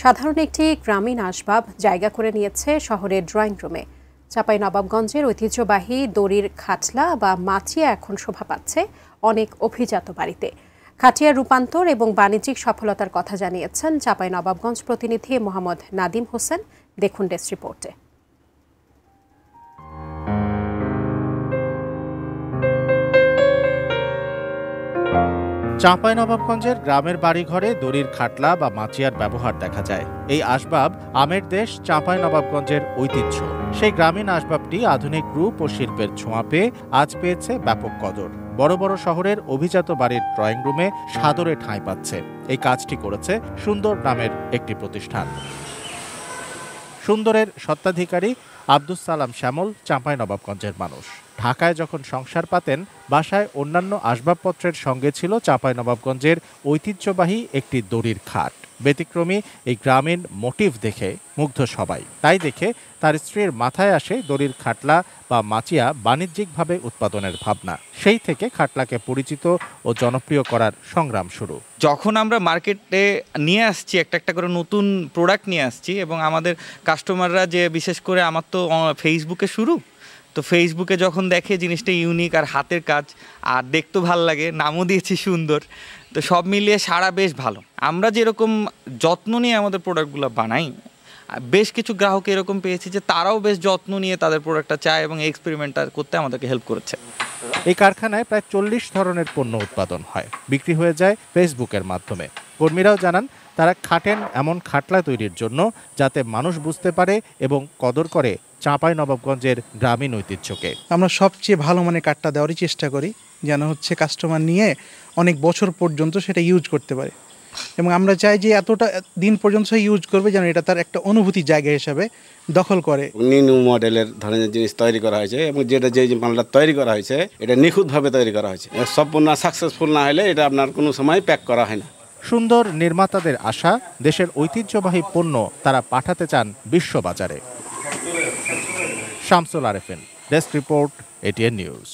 সাধারণ একটি গ্রামীণ আসবাব জায়গা করে নিয়েছে শহরের ড্রয়িং রুমে। চাঁপাইনবাবগঞ্জের ঐতিহ্যবাহী দড়ির খাটলা বা মাচিয়া এখন শোভা পাচ্ছে অনেক অভিজাত বাড়িতে। খাটিয়ার রূপান্তর এবং বাণিজ্যিক সফলতার কথা জানিয়েছেন চাঁপাইনবাবগঞ্জ প্রতিনিধি মোহাম্মদ নাদিম হোসেন। দেখুন ডেস্ক রিপোর্টে। চাঁপাইনবাবগঞ্জের গ্রামের বাড়িঘরে দড়ির খাটলা বা মাচিয়ার ব্যবহার দেখা যায়। এই আসবাব আমের দেশ চাঁপাইনবাবগঞ্জের ঐতিহ্য। সেই গ্রামীণ আসবাবটি আধুনিক রূপ ও শিল্পের ছোঁয়া পেয়ে আজ পেয়েছে ব্যাপক কদর। বড় বড় শহরের অভিজাত বাড়ির ড্রয়িং রুমে সাদরে ঠাঁই পাচ্ছে। এই কাজটি করেছে সুন্দর নামের একটি প্রতিষ্ঠান। সুন্দরের স্বত্বাধিকারী আব্দুস সালাম শ্যামল চাঁপাইনবাবগঞ্জের মানুষ। ঢাকায় যখন সংসার পাতেন, বাসায় অন্যান্য আসবাবপত্রের সঙ্গে ছিল চাঁপাইনবাবগঞ্জের ঐতিহ্যবাহী একটি দড়ির খাট। ব্যতিক্রমী এই গ্রামীণ মোটিভ দেখে মুগ্ধ সবাই। তাই দেখে তার স্ত্রীর মাথায় আসে দড়ির খাটলা বা মাচিয়া বাণিজ্যিকভাবে উৎপাদনের ভাবনা। সেই থেকে খাটলাকে পরিচিত ও জনপ্রিয় করার সংগ্রাম শুরু। যখন আমরা মার্কেটে নিয়ে আসছি একটা করে নতুন প্রোডাক্ট নিয়ে আসছি, এবং আমাদের কাস্টমাররা যে বিশেষ করে আমার তো ফেসবুকে শুরু, তো ফেসবুকে যখন দেখে জিনিসটা ইউনিক আর হাতের কাজ আর দেখতেও ভালো লাগে, নামও দিয়েছি সুন্দর, তো সব মিলিয়ে সারা বেশ ভালো। আমরা যেরকম যত্ন নিয়ে আমাদের প্রোডাক্টগুলো বানাই, বেশ কিছু গ্রাহক এরকম পেয়েছি যে তারাও বেশ যত্ন নিয়ে তাদের প্রোডাক্টটা চায় এবং এক্সপেরিমেন্টটা করতে আমাদেরকে হেল্প করেছে। এই কারখানায় প্রায় 40 ধরনের পণ্য উৎপাদন হয়, বিক্রি হয়ে যায় ফেসবুকের মাধ্যমে। কর্মীরাও জানান তারা খাটেন এমন খাটলা তৈরির জন্য যাতে মানুষ বুঝতে পারে এবং কদর করে চাঁপাইনবাবগঞ্জের গ্রামীণ ঐতিহ্যকে। আমরা সবচেয়ে ভালো মানের কাঠটা দেওয়ারই চেষ্টা করি, যেন হচ্ছে কাস্টমার নিয়ে অনেক বছর পর্যন্ত সেটা ইউজ করতে পারে, এবং আমরা চাই যে এতটা দিন পর্যন্ত সে ইউজ করবে যেন এটা তার একটা অনুভূতির জায়গা হিসাবে দখল করে। নিউ মডেলের ধরনের জিনিস তৈরি করা হয়েছে, এবং যেটা যে মালটা তৈরি করা হয়েছে এটা নিখুঁতভাবে তৈরি করা হয়েছে। সম্পূর্ণ সাকসেসফুল না হলে এটা আপনার কোনো সময় প্যাক করা হয় না। সুন্দর নির্মাতাদের আশা, দেশের ঐতিহ্যবাহী পণ্য তারা পাঠাতে চান বিশ্ববাজারে। Shamsul Arefin, desk report, ATN news.